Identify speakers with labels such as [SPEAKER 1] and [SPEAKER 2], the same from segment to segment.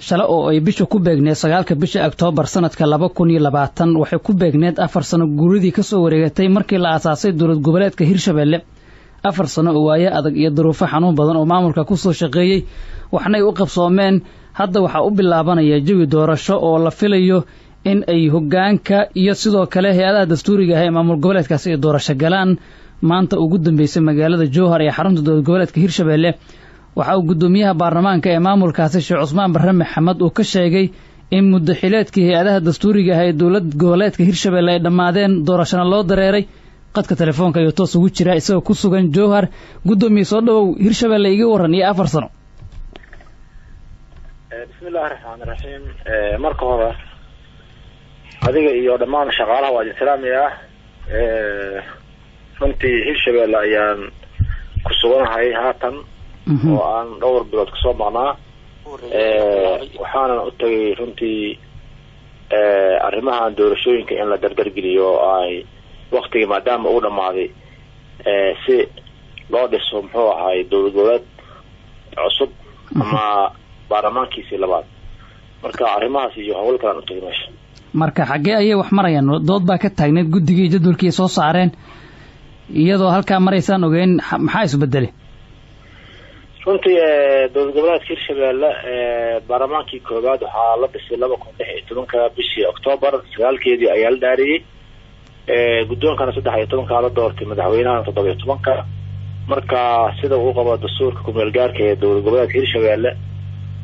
[SPEAKER 1] shala oo ay bisha ku beegneed 9 bisha Oktoobar sanadka 2020 waxay ku beegneed 4 sano guuridii ka soo wareegatay markii la aasaasay dowlad goboleedka Hirshabelle 4 sano oo waaye adag iyo duruufo xanuun badan oo maamulka ku soo shaqeeyay waxna ay u qabsoomeen hadda waxa u bilaabanaya jawi doorasho oo la filayo in ay hoggaanka iyo sidoo kale hay'adaha dastuuriga ah ee maamul goboleedkaasi ay doorasho galaan maanta ugu dambeysay magaalada Jowhar ee xarunta dowlad goboleedka Hirshabelle waxa uu gudoomiyaha baarlamaanka ee maamulkaasi Sheekh Cusmaan Barre Maxamed uu ka sheegay in muddo xileedkii hay'adaha dastuuriga ah ee dowlad goboleedka Hirshabelle ay dhamaadeen doorashada loo dareeray qadka telefoonka iyo toos ugu jira isagoo ku sugan Jowhar gudoomiye soo dhaw Hirshabelle iga waran iyo 4 sano
[SPEAKER 2] bismillaahir rahmaanir rahiim marka hore adiga iyo dhammaan shaqaalaha waa islaamiga runtii Hirshabelle ayaan ku suganahay haatan oo aan dhowr bilood ka soo maqnaa waxaana u tagay runtii arrimaha doorashooyinka in la dardargeliyo ay waqtiga maadaama uu dhamaaday si loo dhiso muxuu ahay dowlad goboleed cusub ama baarlamaankiisii labaad marka arrimahaas iyo hawl kale u tagay meesha
[SPEAKER 1] marka xagee ayay wax marayaan dood baa ka taagneed guddigii jadwalkii soo saareen iyadoo halka maraysan ogeyn maxaa isbedelay
[SPEAKER 2] runtii dowlad goboleedka Hirshabelle baarlamaankii koobaad waxaa la dhisay 2016 bishii Oktoobar 9keedii ayaa la dhaariyay gudoonkana 13 la doortay madaxweynaha 17 marka sida uu qabo dastuurka ku meel gaarka ee dowlad goboleedka Hirshabelle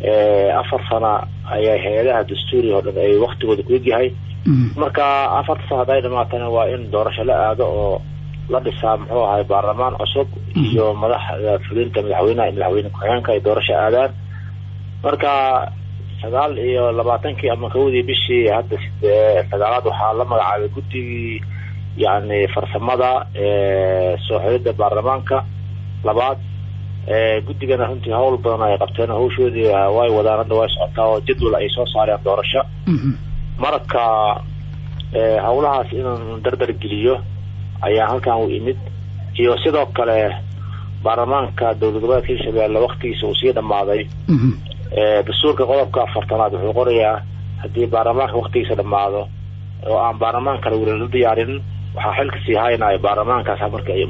[SPEAKER 2] 4 sano ayaa hay'adaha dastuuriga oo dhan ay waqtigooda ku yahay marka 4 sano ay dhamaatana waa in doorasho la aado oo la dhisaa muxuu ahay baarlamaan cusub iyo madaxda fulinta madaxweyne ku-xigeenka ay doorasho aadaan marka 29 ama kowdii bishii hadda 9aad waxaa la magacaabay guddigii yani farsamada soo xidhida baarlamaanka labaad guddigana runtii hawl badan ay qabteen hawshoodii way wadaan hadda way socotaa oo jadwal ay soo saareen doorasho marka hawlahaas inaan dardar geliyo ayaa halkan u imid iyo sidoo kale baarlamaanka dowlad goboleedka Hirshabelle waqtigiisa uu sii dhamaaday dastuurka qodobka 4aad wuxuu qorayaa hadii baarlamaanka waqtigiisa dhamaado oo aan baarlamaanka la diyaarin waxa xilka sii haynaa baarlamaankaas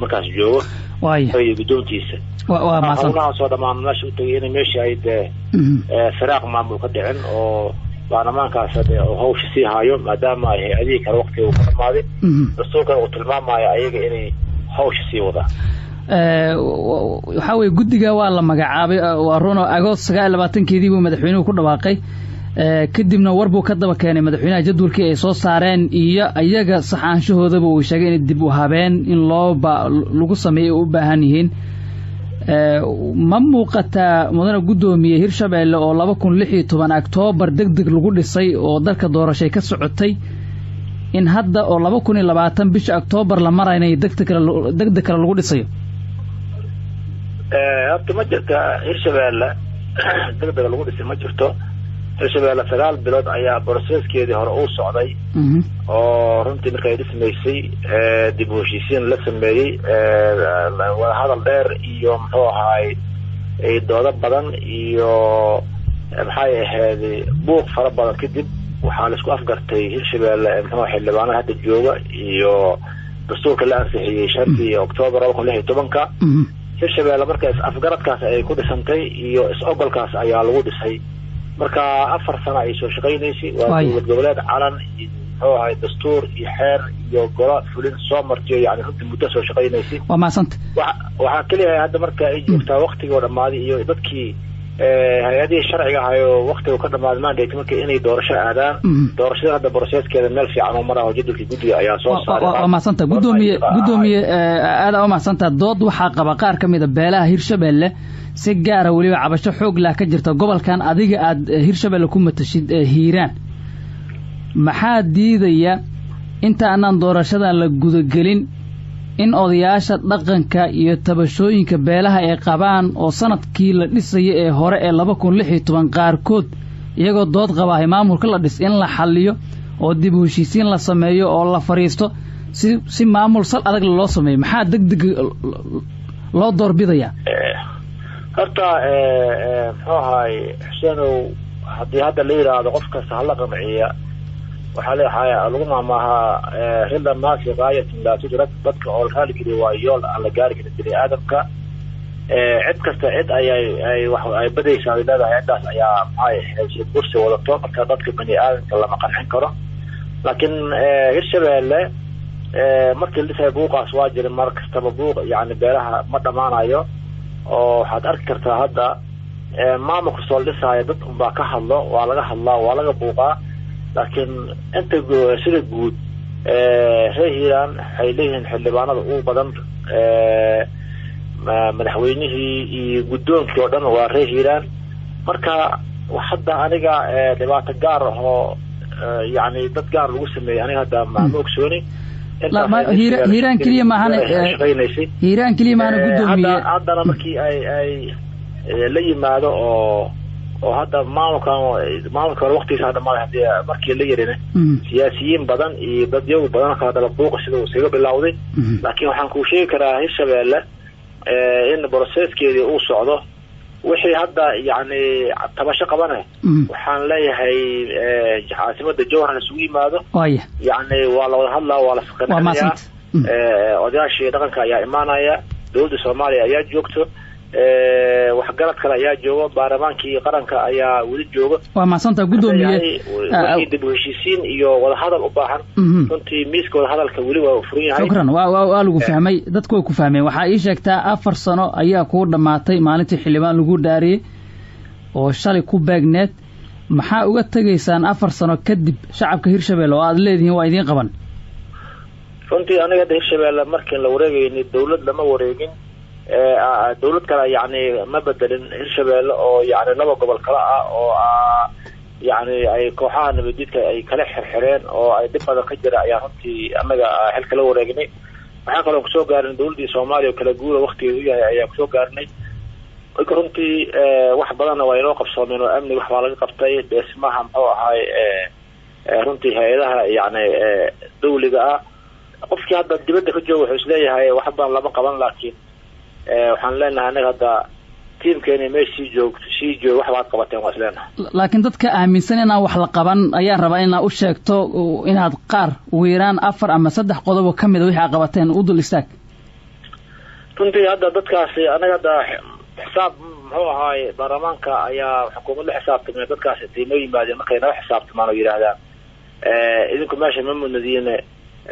[SPEAKER 2] markaas joogo ay gudoontiisa
[SPEAKER 1] waa maasan
[SPEAKER 2] soo dhamaan meesha u tagay in meesha ay firaaq maamul ka dhicin oo baarlamaankaas oo hawsha sii haayo maadaama ay hay'adii kale waqtiga ku dhamaaday dastuurka uu tilmaamayo ayaga inay hawsha sii wadaan
[SPEAKER 1] waxa way guddiga waa la magacaabay waa Rono Agost 29keedii buu madaxweynuhu ku dhawaaqay kadibna warbuu ka daba keenay madaxweynaha jadwalkii ay soo saareen iyo ayaga saxaanshahooda uu sheegay in dib u habeen in lagu sameeyo u baahan yihiin ma muuqata mudane gudoomiye Hirshabelle oo 2016 Oktoobar degdeg lagu dhisay oo dalka doorashay ka socotay in hadda oo 2020 bisha Oktoobar la maraynay degdeg kale lagu dhisayo
[SPEAKER 2] hadda ma jirta Hirshabelle degdeg lagu dhisay ma jirto Hirshabelle 9 bilood ayaa processkeedii hore uu socday oo runtii markay dhismaysay dib u heshiisiin la sameeyay wada hadal dheer iyo muxuu ahay doodo badan iyo maxay ahayd buuq fara badan kadib waxaa la isku afgartay Hirshabelle muxuu xildhibaanada hadda jooga iyo dastuurka la ansixiyay 5 Oktoobar 2016 Hirshabelle markaas afgaradkaas ay ku dhisantay iyo is-ogolkaas ayaa lagu dhisay marka 4 sano ay soo shaqeynaysay waa dowlad goboleed calan oo ay dastuur iyo xeer iyo golaad fulin soo martay yani runtii muddo soo shaqeynaysay
[SPEAKER 1] waa maasanta
[SPEAKER 2] waxa kaliya hadda marka ay joogtaa waqtiga dhamaaday iyo dadkii hay'adii sharciga ah oo waqtiga ka dhamaaday mandate markii inay doorasho aadaan doorashada hadda processkeeda meel fiican oo maraha jadwalkii guddiga ayaa soo saaray
[SPEAKER 1] waa maasanta gudoomiye aad u maasanta dood waxa qaba qaar kamid ah beelaha Hirshabelle si gaar ah waliba cabasho xoog la ka jirta gobolkan adiga aad Hirshabelle ku matashid Hiiraan maxaa diidaya inta aanan doorashadan la gudagelin in odayaasha dhaqanka iyo tabashooyinka beelaha ay qabaan oo sanadkii la dhisay ee hore ee 2016 qaarkood iyagoo dood qabaa maamulka la dhis in la xalliyo oo dib u heshiisiin la sameeyo oo la fariisto si maamul sal adag loo sameeyo maxaa degdeg loo doorbidaya
[SPEAKER 2] horta muxuu ahay Xuseenow haddii hadda la yidhaahdo qof kasta hala qamciya waxaa leeyahay lagu maamaahaa rida naasi gaayatun laa tudrad dadka oo raaligeli waa yool aan la gaari karin bini aadamka cid kasta cid ay badaysaa ay leedahay ciddaas ayaa maxay bursi wadato marka dadka bini aadamka lama qancin karo laakiin hirshabeelle markii la dhisay buuqaas waa jirin mar kastaba buuq yani beeraha ma dhammaanayo oo waxaad arki kartaa hadda maamulka soo dhisaayo dad unbaa ka hadlo waa laga hadlaa waa laga buuqaa laakiin inta sida guud reer hiiraan waxay leeyihiin xildhibaanada ugu badan madaxweynihii iyo guddoonkii oo dhan waa reer hiiraan marka hadda aniga dhibaato gaar ahoo yani dad gaar lagu sameeyey aniga hadda ma ogsooni
[SPEAKER 1] hiiraan keliya maahan hiiraan keliya maahan guddoomiye
[SPEAKER 2] haddana markii ay la yimaado oo hadda maamulka hore waqtigiisa dhamaaday hadii markii la yarina siyaasiyiin badan iyo dad yagu badan kala dala buuqa sida uu isaga bilowday laakiin waxaan kuu sheegi karaa hirshabeelle in processkeedii uu socdo wixii hadda yani tabasho qabane waxaan leeyahay caasimada jowhar isugu yimaado yani waa la wada hadlaa waa la saqanaya odayaashii dhaqanka ayaa imaanaya dowladda soomaaliya ayaa joogto waxgarad kale ayaa jooga baarlamaankii qaranka ayaa weli jooga
[SPEAKER 1] waa maasanta guddoomiye
[SPEAKER 2] wixii dib u heshiisiin iyo wada hadal u baahan runtii miiska wada hadalka weli waa furan yahay
[SPEAKER 1] shukran waa lagu fahmay dadku way ku fahmeen waxaa ii sheegtaa 4 sano ayaa kuu dhammaatay maalintii xildhibaan lagu dhaariyey oo shalay ku beegneed maxaa uga tegaysaan 4 sano kadib shacabka hirshabeelle oo aad leedihiin waa idiin qaban
[SPEAKER 2] runtii aniga hadda hirshabeelle markii la wareegayni dawlad lama wareegin dawlad kale yani ma bedelin hirshabeelle oo yani laba gobol kale ah oo yani ay kooxaha nabadjidka ay kala xirxireen oo ay dib badan ka jira ayaa runtii anaga xilka la wareegnay waxaan kaloo kusoo gaarin dawladdii soomaaliya oo kala guura waqtigeedu yahay ayaa kusoo gaarinay marka runtii wax badanna waa inoo qabsoomeen oo amni wax baa laga qabtay dhismaha muxuu ahaay runtii hay-adaha yani dawliga ah qofkii hadda dibadda ka jooga wuxuu isleeyahay wax badan lama qaban laakiin waxaan leenahay anaga hadda tiimkeena meesha sii joogo wax baad qabateen waa isleenahay
[SPEAKER 1] laakiin dadka aaminsan inaan wax la qaban ayaan rabaa inaad u sheegto inaad qaar weeraan 4 ama 3 qodob ka mid ah wixii aad qabateen u dul istaag
[SPEAKER 2] runtii hadda dadkaasi anaga hadda xisaab muxuu ahaay baarlamaanka ayaa xukuumadda xisaabtamay dadkaasi inoo yimaadeen markay naga xisaabtamaan oo yidhaahdaan idinku meesha ma mudnadiine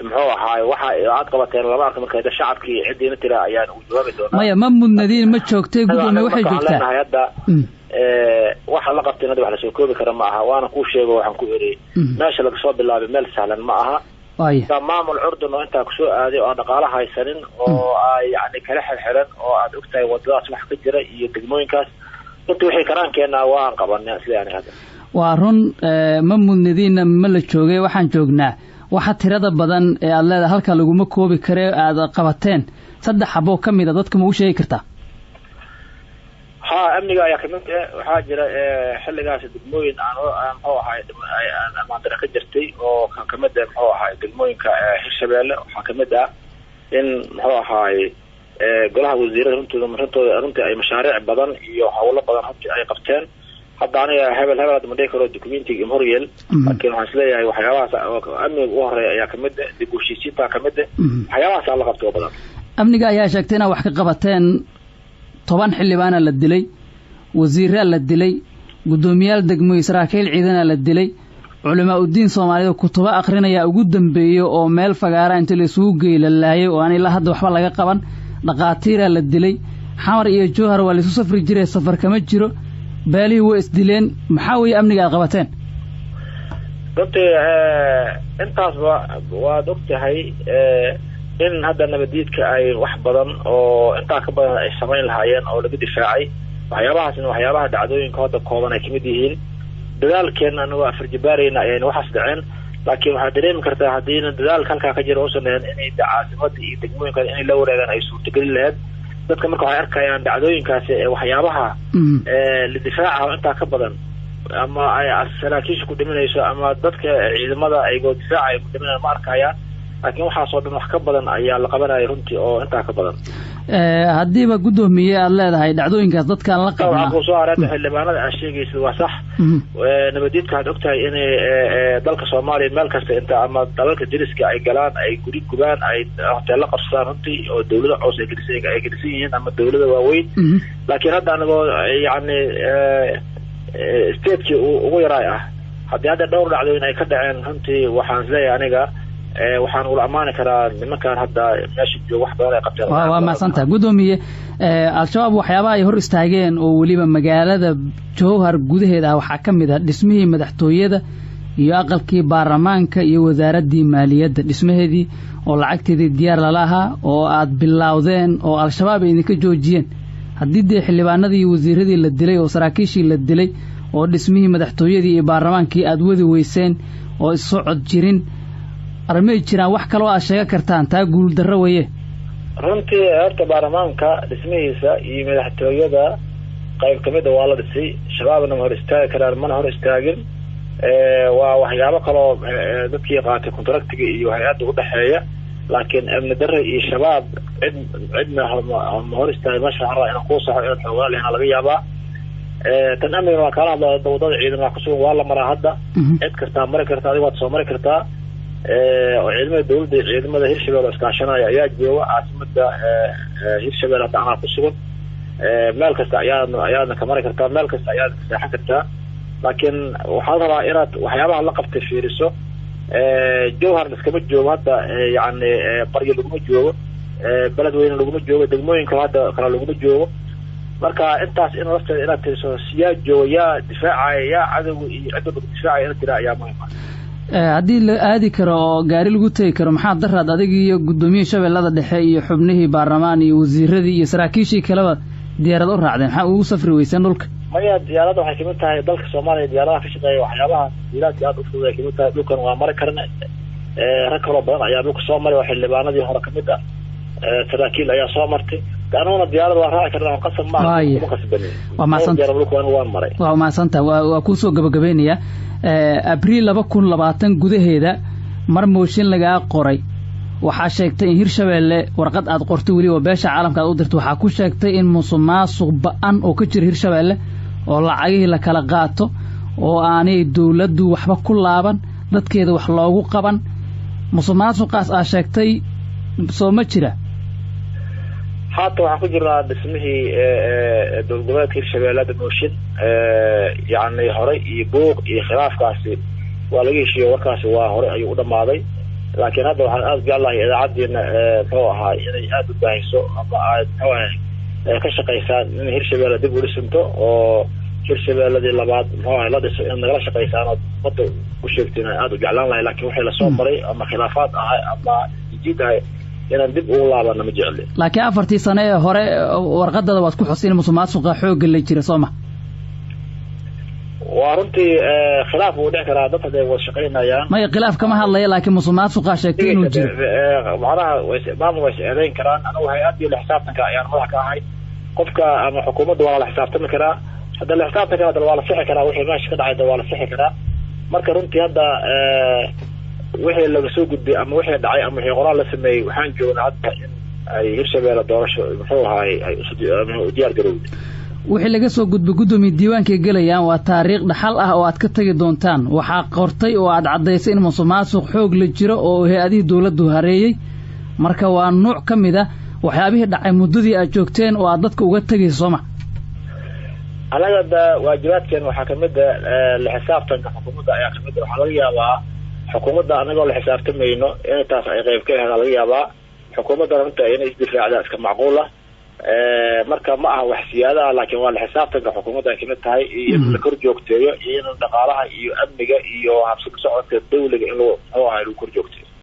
[SPEAKER 2] muxuu ahaay waxa aad qabateen laba arka markay shacabkii cidiina tira ayaan u jawaabi doonaa
[SPEAKER 1] maya ma mudnadiin ma joogtay gudoomiye waxay joogtaa
[SPEAKER 2] hadda waxa la qabteen hadda wax la soo koobi kara ma aha waana ku sheego waxaan ku iri meesha laga soo bilaabay meel sahlan ma aha maamul curdun oo intaa kusoo aaday oo dhaqaale haysanin oo ay yani kala xirxiran oo aad ogtahay wadadaas wax ka jira iyo degmooyinkaas runtii wixii karaankeenna waan qabanay sida yani hadda
[SPEAKER 1] waa run ma mudnadiinna ma la joogay waxaan joognaa waxa tirada badan ee aad leedahay halka laguma koobi kare aad qabateen 3 xabo kamid ah dadka ma u sheegi kartaa
[SPEAKER 2] amniga ayaa kamid waxaa jira xilligaas degmooyin aan muxuu ahaay amaandara ka jirtay oo kamid ah muxuu ahaay degmooyinka hirshabeelle waxaa kamid ah in muxuu ahaay golaha wasiirada runtii ay mashaariic badan iyo hawlo badan runtii ay qabteen hadda aniga hebel hadda ma dhihi karo documentiga imhoryel laakiin waxaan isleeyahay waxyaabahaas amniga u horeeya ayaa kamid ah dib u heshiisiinta kamid ah waxyaabahaas la qabtay oo badan
[SPEAKER 1] amniga ayaa sheegtay inaad wax ka qabateen 10 xildhibaana la dilay wasiirra la dilay gudoomiyaal degmo Israa'iil ciidana la dilay culamaa u diin Soomaaliyeed kutuba akhrinaya ugu dambeeyo oo meel fagaara inta la isugu geeyay oo aan ilaa hadda waxba laga qaban dhaqaatiira la dilay xamar iyo jowhar waa la isu safri jiray safar kama jiro beelii way isdileen maxaa weeye amniga aad qabateen
[SPEAKER 2] runtii intaas waad ogtahay in hadda nabadiidka ay wax badan oo intaa ka badan ay samayn lahaayeen oo laga difaacay waxyaabahaasna waxyaabaha dhacdooyinka hadda kooban ay kamid yihiin dadaalkeena anagoo afarjibaarayna ayayna waxaas dhaceen laakiin waxaad dareemi kartaa haddiina dadaalka halkaa ka jira uusan lahayn inay caasimada iyo degmooyinka inay la wareegaan ay suurtagelin lahayd dadka marka waxay arkayaan dhacdooyinkaasi waxyaabaha la difaaca intaa ka badan ama ay saraakiisha ku dhimanayso ama dadka ciidamada ayagoo difaaca ay ku dhimanayaan ma arkayaan laakiin waxaasoo dhan wax ka badan ayaa la qabanaya runtii oo intaa ka badan
[SPEAKER 1] haddiiba guddoomiye aad leedahay dhacdooyinkaas dadkaan la qabnaa
[SPEAKER 2] waxaa kusoo hareerta xildhibaanada aad sheegaysid waa sax nabadiidka waxaad ogtahay in dalka soomaaliya meel kasta inta ama dalalka deriska ay galaan ay guri gubaan ay hoteello qabsadaan runtii oo dawlada coos ay gelisan yihiin ama dawlada waaweyn laakiin hadda anagoo yani stateki ugu yaraay ah haddii hadda dhowr dhacdooyin ay ka dhaceen runtii waxaan isleeyahay aniga waxaan ula ammaani karaa nimankaan hadda meesha jooga wax badan ay qabteen
[SPEAKER 1] waa mahadsantaha guddoomiye al-shabaab waxyaabaha ay hor istaageen oo weliba magaalada jowhar gudaheeda ah waxaa ka mid ah dhismihii madaxtooyada iyo aqalkii baarlamaanka iyo wasaaraddii maaliyadda dhismaheedii oo lacagteedii diyaar lala ahaa oo aad bilowdeen oo al-shabaab ay idinka joojiyeen haddii dee xildhibaanadii iyo wasiiradii la dilay oo saraakiishii la dilay oo dhismihii madaxtooyadii iyo baarlamaankii aad wadi weyseen oo issocod jirin armay jiraan wax kaloo aad sheega kartaan taa guuldarro weye
[SPEAKER 2] runtii horta baarlamaanka dhismihiisa iyo madaxtooyada qayb kamida waa la dhisay shabaabna ma hor istaagi karaan mana hor istaagin waa waxyaabo kaloo dadkii qaatay contractiga iyo hay-adda udhexeeya laakiin amni darre iyo shabaab cidna ma hor istaagin meesha waxaan rabaa inaan kuu saxo inaad xoogaa lehna laga yaabaa tan amnigan waa kaala hadla wadada ciidamada kusugan waa la maraa hadda cid kastaa mari kartaa adiga waad soo mari kartaa oo ciidamada dawladda iyo ciidamada hirshabelle iskaashanaya ayaa jooga caasimada hirshabelle hadda anaa ku sugan meel kasta ayaadna ka mari kartaa meel kasta ayaadna ka seexan kartaa laakiin waxaad rabaa inaad waxyaabaha la qabtay fiiriso jowhar iskama joogo hadda yani baryo laguma joogo beled weyne laguma joogo degmooyinka hadda kale laguma joogo marka intaas in lafteeda inaad tiriso yaa joogo yaa difaacaya yaa cadowga iyo cidda lagu difaacaya ina tiraa ayaa muhiim ah
[SPEAKER 1] haddii la aadi karo oo gaari lagu tegi karo maxaa daraad adigii iyo guddoomiye shabeellada dhexe iyo xubnihii baarlamaan iyo wasiiradii iyo saraakiishii kaleba diyaarad u raacdeen maxaa ugu safri weyseen dhulka
[SPEAKER 2] maya diyaaradda waxay kamid tahay dalka soomaaliya diyaaradaha ka shaqeeya waxyaabaha diilaadka aada u fudud ay kamid tahay dhulkan waa mari karna rag kaloo badan ayaa dhulka soo maray oo xildhibaanadii hore kamid ah saraakiil ayaa soo martay anuguna diyaarada waa raaci karna qasab maaha kuma qasbanin waan maray
[SPEAKER 1] waa mahadsantaha waa kuusoo gabagabeynaya abriil 2020 gudaheeda mar mooshin lagaa qoray waxaa sheegtay in hirshabelle warqad aad qortay weliba beesha caalamka aad u dirtay waxaa ku sheegtay in musuqmaasuq ba-an oo ka jira hirshabelle oo lacagihii la kala qaato oo aanay dawladdu waxba ku laaban dadkeeda wax loogu qaban musuqmaasuqaas aad sheegtay soo ma jira
[SPEAKER 2] haata waxaan ku jirnaa dhismihii dowlad goboleedka hirshabelle mooshin yani horey iyo buuq iyo khilaafkaasi waa laga heshiiye warkaasi waa horey ayuu u dhamaaday laakiin hadda waxaan aada jeclahay idaacaddiina muxuu ahaa inay aada u baahiso ama aad muxuu ahay ka shaqaysaan in hirshabelle dib u dhisanto oo hirshabelladii labaad muxuu ahay la dhiso in nagala shaqaysaan oo ummadda u sheegtiin aada u jeclaan lahay laakiin wixii lasoo maray ama khilaafaad ahay ama jiid ahay inaan dib ugu laabana ma jecli
[SPEAKER 1] laakiin 4 sano ee hore warqadada waad ku xusin musuqmaasuqa xoogga la jira Soomaa
[SPEAKER 2] waa runtii khilaaf uu dhici karaa dadka ay wada shaqeynayaan
[SPEAKER 1] ma khilaaf kama hadlaya laakiin musuqmaasuqa sheegtay inuu jiro
[SPEAKER 2] macnaha way eedayn karaan anigu hay-adii la xisaabtanka ayaan madax ka ahay qofka ama xukuumadda waa la xisaabtami karaa hadda la xisaabtanka waa la sixi karaa wixii meesha ka dhacay waa la sixi karaa marka runtii hadda wixii laga soo gudbay ama wixii dhacay ama wixii qoraal la sameeyay waxaan joognaa hadda in ay hirshabelle doorasho muxuu ahaay ay u diyaar garowday
[SPEAKER 1] wixii laga soo gudbay guddoomiye diiwaanka galayaan waa taariikh dhaxal ah oo aad ka tagi doontaan waxaa qortay oo aad cadaysay in musuqmaasuq xoog la jiro oo hay-adihii dawladdu hareeyay marka waa nooc ka mid ah waxyaabihii dhacay muddadii aad joogteen oo aad dadka uga tegayso Soomaa
[SPEAKER 2] anaga da waajibaadkeen waxaa kamid ah la xisaabtanka xukuumadda ayaa kamid ah waxaa laga yaabaa xukuumadda anagoo la xisaabtamayno intaas ay qayb ka ahayd laga yaabaa xukuumadda runta inay isdifaacda iska macquul ah marka ma aha wax siyaada ah laakiin waa la xisaabtanka xukuumadda ay kamid tahay iyo in la kor joogteeyo iyo in dhaqaalaha iyo amniga iyo habsami socodka dawliga in loo muxuu ahaa lagu kor joogteeyo